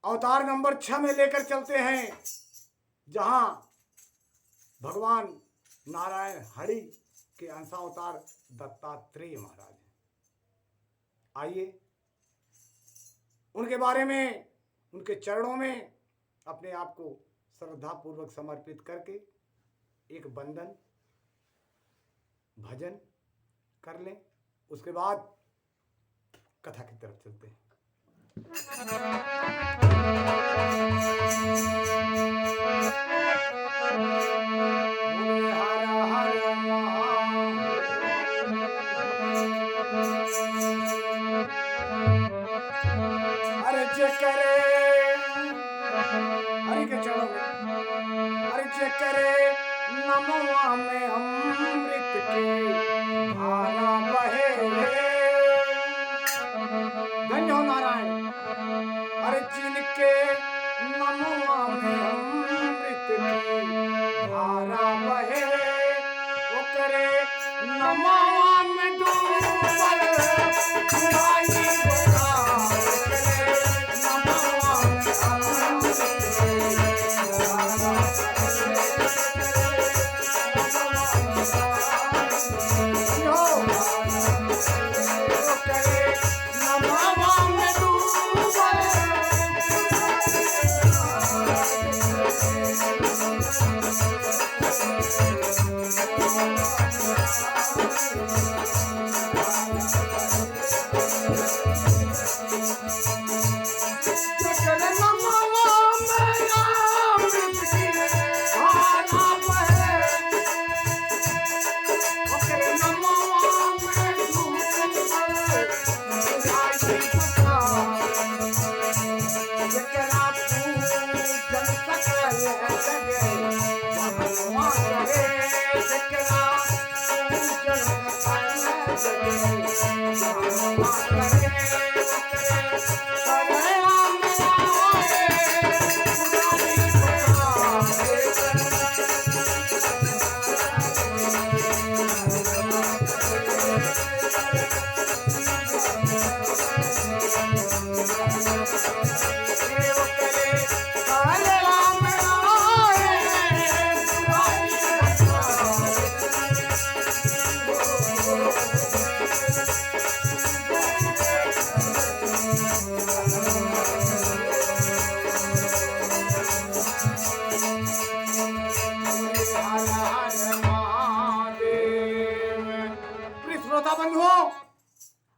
अवतार नंबर 6 में लेकर चलते हैं, जहां भगवान नारायण हरि के अंशावतार दत्तात्रेय महाराज हैं। आइए उनके बारे में, उनके चरणों में अपने आप को श्रद्धापूर्वक समर्पित करके एक वंदन भजन कर लें। उसके बाद कथा की तरफ चलते हैं। हरि के चरणों में अर्ज करे, नमवा में अमृत की धारा बहे। धन्य हो नारायण। अरे जिनके नमवा में अमृत की धारा बहे, वो करे नमवा में डूबल खुदाई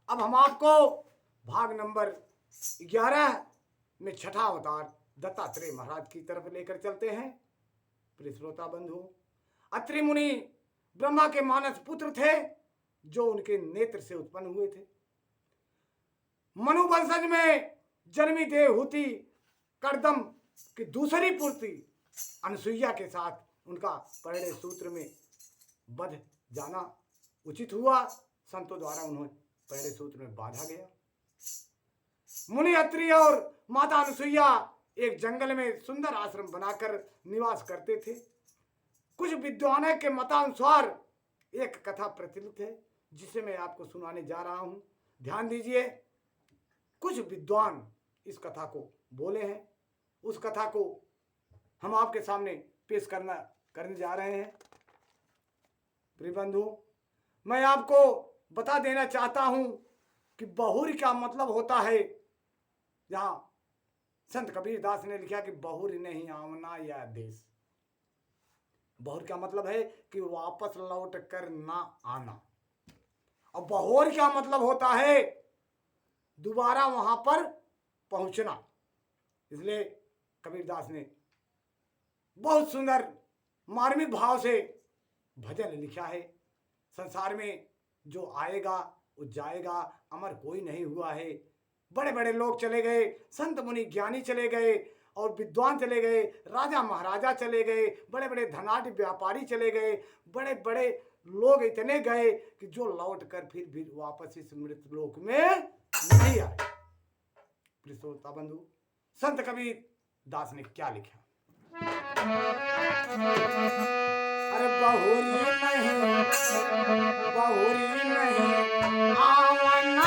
अब हम आपको भाग नंबर 11 में छठा अवतार दत्तात्रेय महाराज की तरफ लेकर चलते हैं। प्रिय श्रोता बंधु, अत्रि मुनि ब्रह्मा के मानस पुत्र थे, जो उनके नेत्र से उत्पन्न हुए थे। मनु वंशज में जन्मी देवहूति कर्दम की दूसरी पुत्री अनसुईया के साथ उनका परिणय सूत्र में बध जाना उचित हुआ। संतों द्वारा उन्हें परिणय सूत्र में बांधा गया। मुनि अत्रि और माता अनसुईया एक जंगल में सुंदर आश्रम बनाकर निवास करते थे। कुछ विद्वानों के मतानुसार एक कथा प्रचलित है, जिसे मैं आपको सुनाने जा रहा हूं। ध्यान दीजिए। कुछ विद्वान इस कथा को बोले हैं, उस कथा को हम आपके सामने पेश करने जा रहे हैं। प्रिय बंधु, मैं आपको बता देना चाहता हूं कि बहुरी का मतलब होता है, जहां संत कबीरदास ने लिखा कि बहुरी नहीं आना या देश। बहुरी का मतलब है कि वापस लौट कर ना आना, और बहोर का मतलब होता है दोबारा वहां पर पहुंचना। इसलिए कबीरदास ने बहुत सुंदर मार्मिक भाव से भजन लिखा है। संसार में जो आएगा वो जाएगा, अमर कोई नहीं हुआ है। बड़े बड़े लोग चले गए, संत मुनि ज्ञानी चले गए, और विद्वान चले गए, राजा महाराजा चले गए, बड़े बड़े धनाढ्य व्यापारी चले गए, बड़े बड़े लोग इतने गए कि जो लौट कर फिर भी वापस इस मृत लोक में नहीं आए। प्रिय श्रोता बंधु, संत कबीर दास ने क्या लिखा? अरे बहुरी नहीं आवना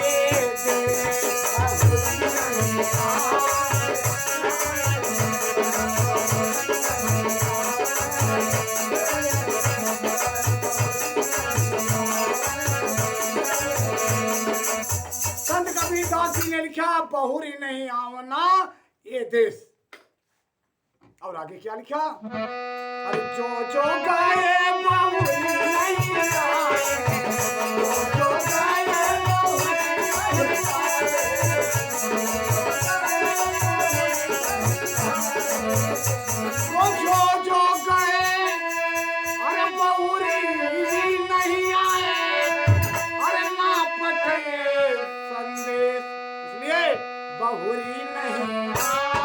ये देश, बहुरी नहीं संत कबीरदास जी ने लिखा बहुरी नहीं आवना ये देश। और आगे क्या लिखा? अरे जो जो गए बहुरी नहीं आए, जो गए बहुरी जो गए अरे बहुरी नहीं आए, अरे ना पठे संदेश, इसलिए बहुरी नहीं आए।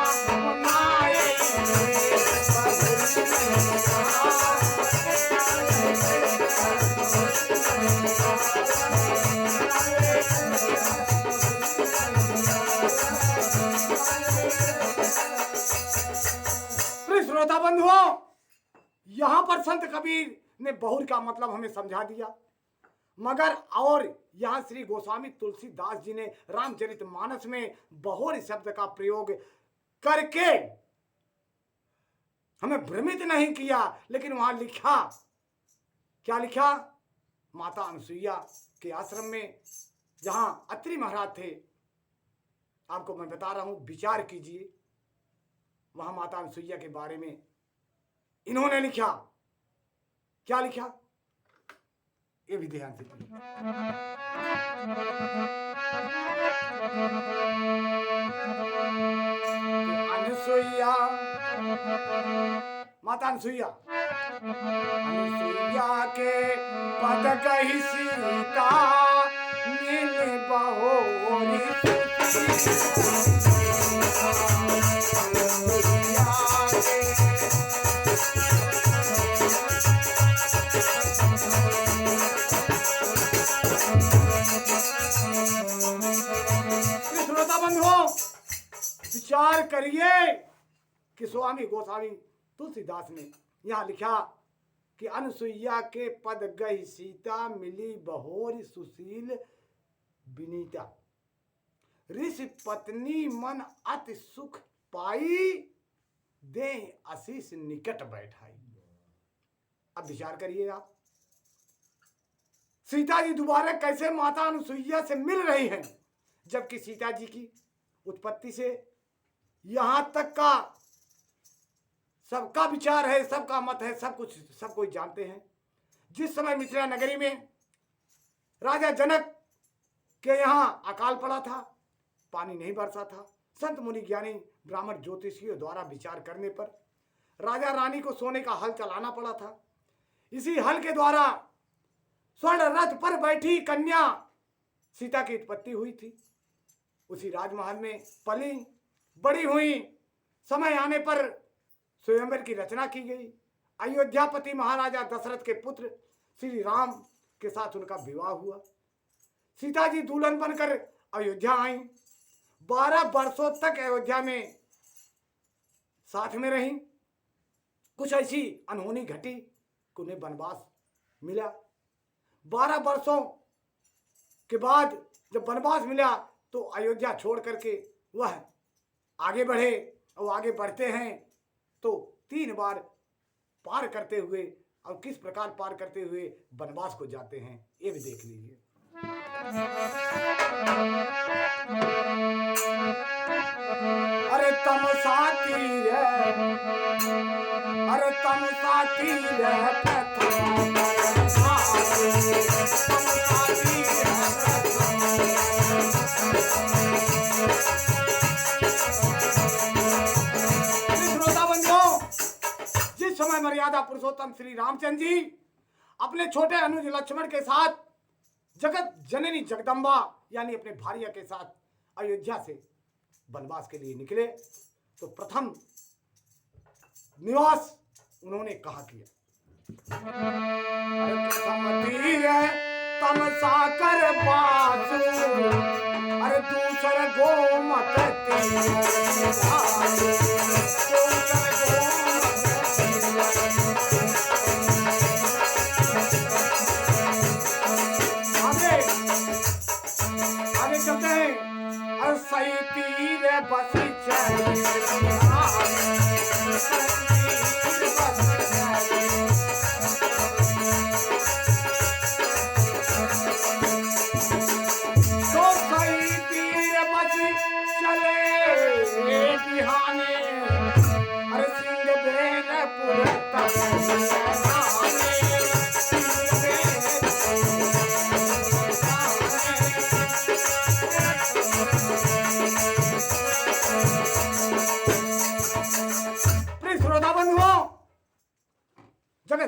श्रोता बंधुओं, यहां पर संत कबीर ने बहुर का मतलब हमें समझा दिया, मगर और यहां श्री गोस्वामी तुलसीदास जी ने रामचरितमानस में बहुर शब्द का प्रयोग करके हमें भ्रमित नहीं किया, लेकिन वहां लिखा, क्या लिखा? माता अनसुईया के आश्रम में जहां अत्रि महाराज थे, आपको मैं बता रहा हूं, विचार कीजिए, वहां माता अनसुईया के बारे में इन्होंने लिखा, क्या लिखा? ये भी ध्यान से सुनिए। अनसुईया, माता अनसुईया, अनसुईया के पद कही सीता मिल बहुरी विचार करिए कि स्वामी गोस्वामी तुलसीदास ने यहां लिखा कि अनसुईया के पद गई सीता मिली बहोरी सुशील विनीता, ऋषि पत्नी मन अति सुख पाई दे आशीष निकट बैठाई। अब विचार करिए आप, सीता जी दोबारा कैसे माता अनसुईया से मिल रही हैं, जबकि सीता जी की उत्पत्ति से यहां तक का सबका विचार है, सबका मत है, सब कुछ सब कोई जानते हैं। जिस समय मिथिला नगरी में राजा जनक के यहां अकाल पड़ा था, पानी नहीं बरसा था, संत मुनि ज्ञानी ब्राह्मण ज्योतिषियों द्वारा विचार करने पर राजा रानी को सोने का हल चलाना पड़ा था। इसी हल के द्वारा स्वर्ण रथ पर बैठी कन्या सीता की उत्पत्ति हुई थी। उसी राजमहल में पली बड़ी हुई, समय आने पर स्वयंवर की रचना की गई। अयोध्यापति महाराजा दशरथ के पुत्र श्री राम के साथ उनका विवाह हुआ। सीता जी दुल्हन बनकर अयोध्या आई, 12 वर्षों तक अयोध्या में साथ में रही। कुछ ऐसी अनहोनी घटी कि उन्हें वनवास मिला। 12 वर्षों के बाद जब वनवास मिला तो अयोध्या छोड़ करके वह आगे बढ़े, और आगे बढ़ते हैं तो 3 बार पार करते हुए, और किस प्रकार पार करते हुए वनवास को जाते हैं, ये भी देख लीजिए। अरे तम साथी रे, अरे तम साथी रे प्रथम समय मर्यादा पुरुषोत्तम श्री रामचंद्र जी अपने छोटे अनुज लक्ष्मण के साथ जगत जननी जगदम्बा यानी अपने भार्या के साथ अयोध्या से वनवास के लिए निकले तो प्रथम निवास उन्होंने कहा किया। तम साकर बासु, अरे दूसर गोमत तीर,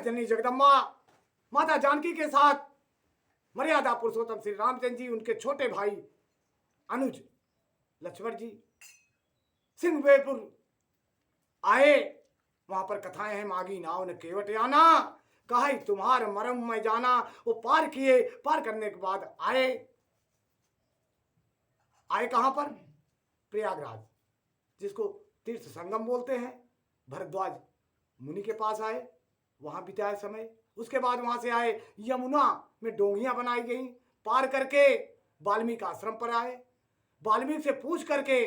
जगजननी जगदम्बा माता जानकी के साथ मर्यादा पुरुषोत्तम श्री रामचंद्र जी, उनके छोटे भाई अनुज लक्ष्मण जी सिंहवेपुर आए। वहां पर कथाएं हैं, मागी नाव ने केवट आना, कहा तुम्हार मरम में जाना। वो पार किए, पार करने के बाद आए कहां पर? प्रयागराज, जिसको तीर्थ संगम बोलते हैं। भरद्वाज मुनि के पास आए, वहां बिताए समय। उसके बाद वहां से आए, यमुना में डोंगियां बनाई गई, पार करके वाल्मीकि आश्रम पर आए। वाल्मीकि से पूछ करके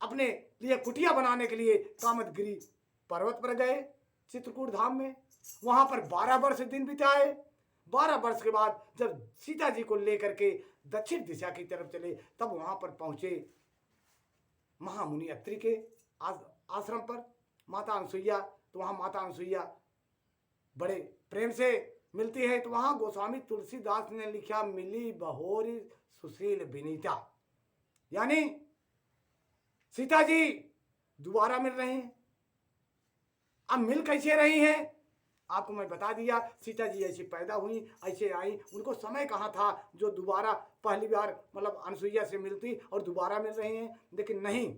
अपने लिए कुटिया बनाने के लिए कामदगिरी पर्वत पर गए, चित्रकूट धाम में। वहां पर 12 वर्ष दिन बिताए। 12 वर्ष के बाद जब सीता जी को लेकर के दक्षिण दिशा की तरफ चले, तब वहां पर पहुंचे महामुनि अत्रि के आश्रम पर, माता अनसुईया। तो वहां माता अनसुईया बड़े प्रेम से मिलती है। तो वहां गोस्वामी तुलसीदास ने लिखा, मिली बहोरी सुशील विनीता, यानी सीता जी दोबारा मिल रही हैं। अब मिल कैसे रही हैं? आपको मैं बता दिया, सीता जी ऐसी पैदा हुई, ऐसे आई, उनको समय कहाँ था जो दोबारा पहली बार मतलब अनसुईया से मिलती और दोबारा मिल रही हैं। लेकिन नहीं,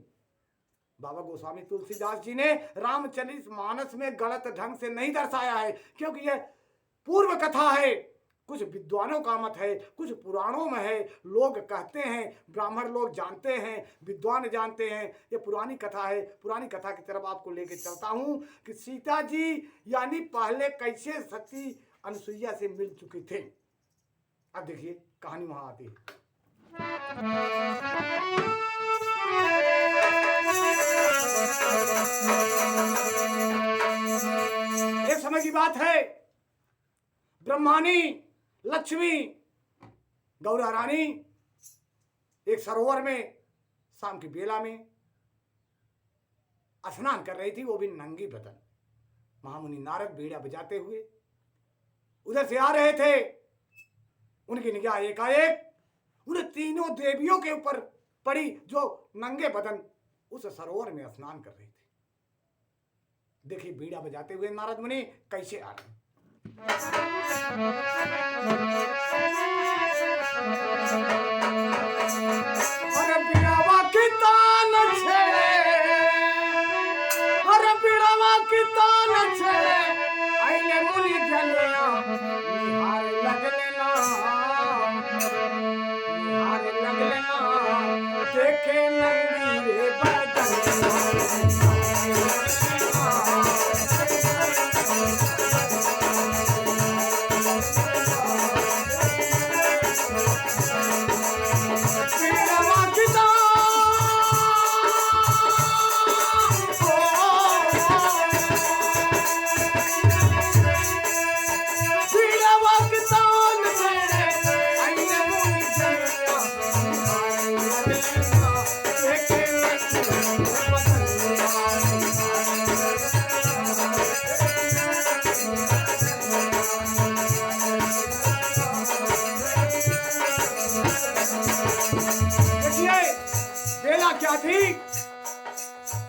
बाबा गोस्वामी तुलसीदास जी ने रामचरित मानस में गलत ढंग से नहीं दर्शाया है, क्योंकि यह पूर्व कथा है। कुछ विद्वानों का मत है, कुछ पुराणों में है, लोग कहते हैं, ब्राह्मण लोग जानते हैं, विद्वान जानते हैं, ये पुरानी कथा है। पुरानी कथा की तरफ आपको लेके चलता हूं कि सीता जी यानी पहले कैसे सती अनसुईया से मिल चुके थे। अब देखिए कहानी वहां आती है। एक समय की बात है, ब्रह्मानी लक्ष्मी गौरा रानी एक सरोवर में शाम की बेला में स्नान कर रही थी, वो भी नंगी बदन। महामुनि नारद बीड़ा बजाते हुए उधर से आ रहे थे। उनकी निगाह एकाएक उन तीनों देवियों के ऊपर पड़ी जो नंगे बदन उस सरोवर में स्नान कर रही थी। देखिए बीड़ा बजाते हुए नारद मुनि कैसे आ रहे हैं। अरे बिड़ावा की तान छेड़े, अरे बिड़ावा की तान छेड़े, आइले मुनि जलिया निहार लग लेना, निहार लग लेना, देखे नंगी रे बदन।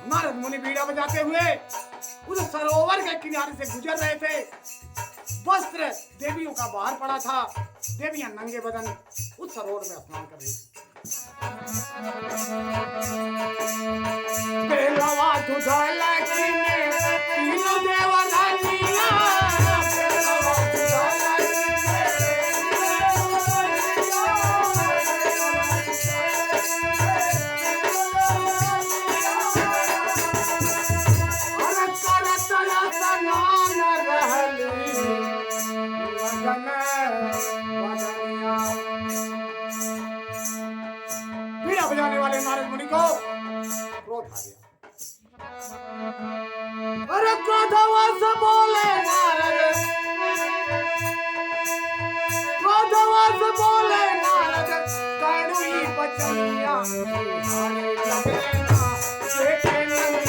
नारद मुनि बीड़ा बजाते हुए उस सरोवर के किनारे से गुजर रहे थे। वस्त्र देवियों का बाहर पड़ा था, देवियां नंगे बदन उस सरोवर में स्नान कर रही थी। बेलवा दुधाल कीने तीनों देवरानियां, बेलवा दुधाल बीड़ा बजाने वाले नारद मुनि को क्रोध आ गया। अरे क्रोधवश बोले नारद, क्रोधवश बोले नारद, कड़वी बचनिया निहारे लग लेना, देखे नंगी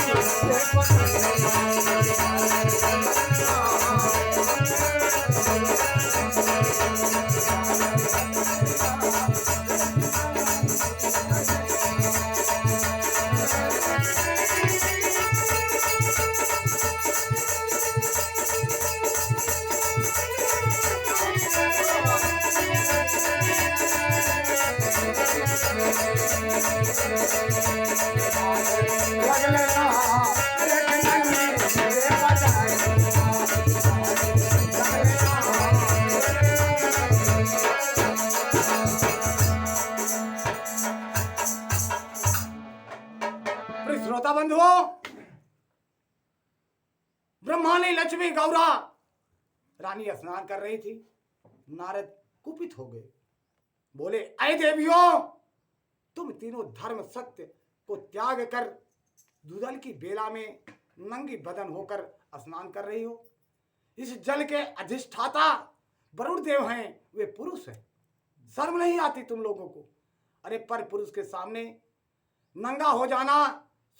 ब्रह्माणी लक्ष्मी गौरा रानी स्नान कर रही थी। नारद कुपित हो गए, बोले, अय देवियों, तुम तीनों धर्म सत्य को त्याग कर दुधल की बेला में नंगी बदन होकर स्नान कर रही हो। इस जल के अधिष्ठाता वरुण देव हैं, वे पुरुष हैं। शर्म नहीं आती तुम लोगों को? अरे पर पुरुष के सामने नंगा हो जाना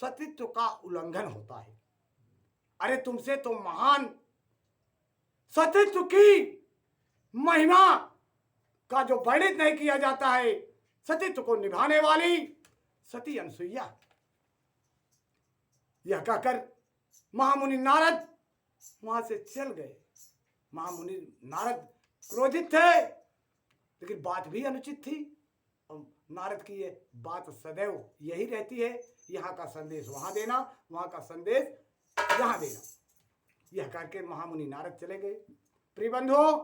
सतीत्व का उल्लंघन होता है। अरे तुमसे तो महान सतीत्व की महिमा का जो वर्णित नहीं किया जाता है, सतीत्व को निभाने वाली सती अनसुईया। यह कहकर महामुनि नारद वहां से चल गए। महामुनि नारद क्रोधित थे, लेकिन बात भी अनुचित थी। और नारद की ये बात सदैव यही रहती है, यहाँ का संदेश वहां देना, वहां का संदेश यहाँ देना। यह करके महामुनि नारद चले गए। प्रिय बंधुओं,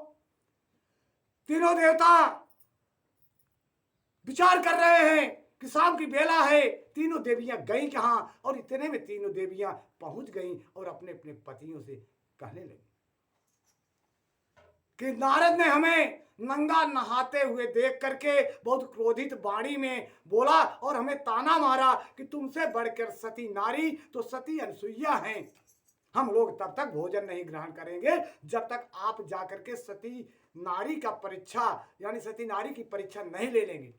तीनों देवता विचार कर रहे हैं कि शाम की बेला है, तीनों देवियां गई कहां? और इतने में तीनों देवियां पहुंच गईं और अपने अपने पतियों से कहने लगी कि नारद ने हमें नंगा नहाते हुए देख करके बहुत क्रोधित वाणी में बोला और हमें ताना मारा कि तुमसे बढ़कर सती नारी तो सती अनसुईया हैं। हम लोग तब तक भोजन नहीं ग्रहण करेंगे जब तक आप जाकर के सती नारी का परीक्षा यानी सती नारी की परीक्षा नहीं ले लेंगे।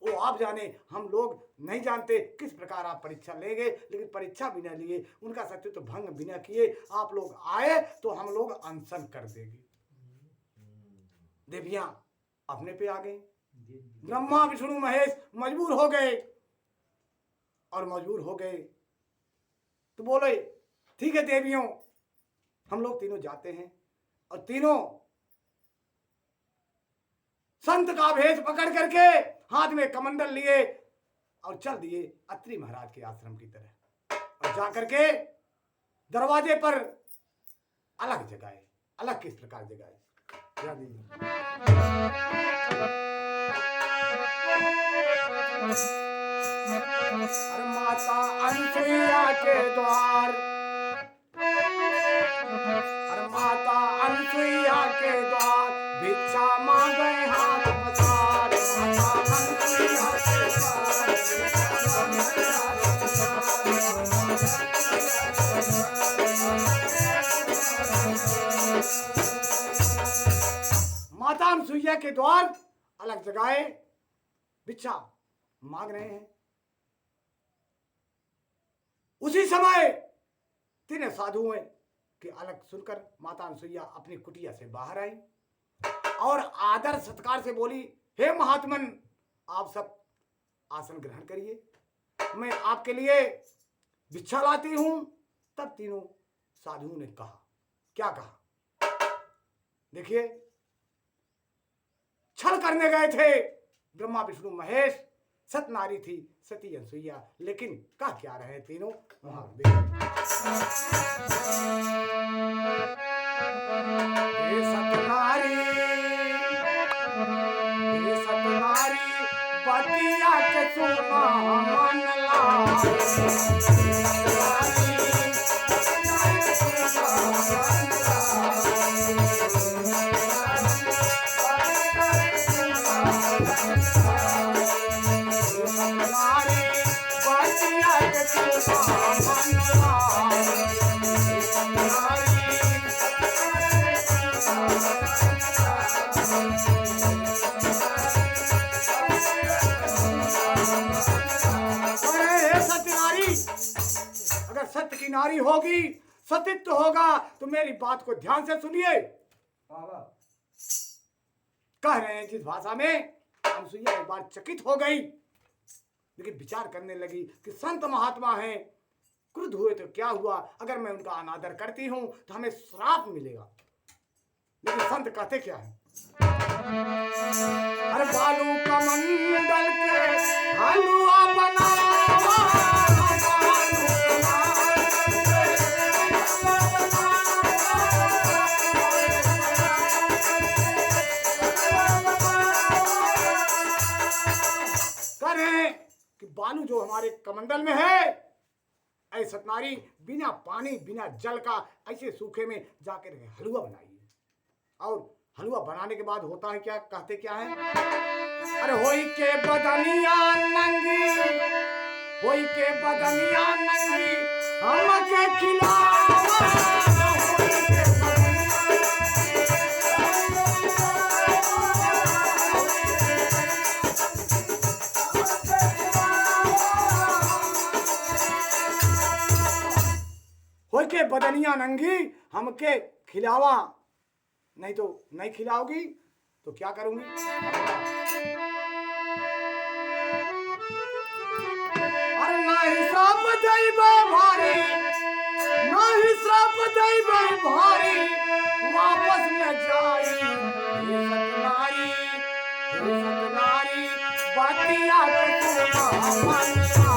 वो आप जाने, हम लोग नहीं जानते किस प्रकार आप परीक्षा लेंगे, लेकिन परीक्षा बिना लिए, उनका सत्य भंग बिना किए आप लोग आए तो हम लोग अनशन कर देंगे। देवियां अपने पे आ गई। ब्रह्मा विष्णु महेश मजबूर हो गए, और मजबूर हो गए तो बोले, ठीक है देवियों, हम लोग तीनों जाते हैं। और तीनों संत का भेष पकड़ करके हाथ में कमंडल लिए और चल दिए अत्रि महाराज के आश्रम की तरह। और जाकर के दरवाजे पर अलग जगाए। अलग किस प्रकार जगाए? अरे माता अनसुईया के द्वार, अरे माता अनसुईया के द्वार भिक्षा मांगे हाथ पसार। माता अनसुईया के द्वार माता अनसुईया के द्वार अलग जगाए भिक्षा मांग रहे हैं। उसी समय तीन साधुओं की अलग सुनकर माता अनसुईया अपनी कुटिया से बाहर आई और आदर सत्कार से बोली, हे महात्मन, आप सब आसन ग्रहण करिए, मैं आपके लिए भिक्षा लाती हूं। तब तीनों साधुओं ने कहा, क्या कहा? देखिए, छल करने गए थे ब्रह्मा विष्णु महेश, सत नारी थी सती अनसुईया, लेकिन कह क्या रहे तीनों? वहां सतनारी, सतनारी पतिया के सुना मन सत्य की नारी होगी, सतीत्व होगा, तो मेरी बात को ध्यान से सुनिए। कह रहे हैं जिस भाषा में, अनसुईया एक बार चकित हो गई, लेकिन विचार करने लगी कि संत महात्मा हैं, क्रुद्ध हुए तो क्या हुआ, अगर मैं उनका अनादर करती हूं तो हमें श्राप मिलेगा। लेकिन संत कहते क्या है? अरे बालू कमंडल के हलवा बनावा, कि बालू जो हमारे कमंडल में है ऐ सतनारी बिना पानी बिना जल का ऐसे सूखे में जाकर हलवा बनाइए। और हलवा बनाने के बाद होता है क्या, कहते क्या है, अरे होई के बदनिया नंगी, होई के बदनिया नंगी हमके खिलावा। होई के बदनिया नंगी हमके खिलावा, नहीं तो नहीं खिलाओगी तो क्या करूंगी। अरे नहीं सब दैबे भारी, नहीं सब दैबे भारी, वापस न जाई हे सतनारी, हे सतनारी बतिया के सुना।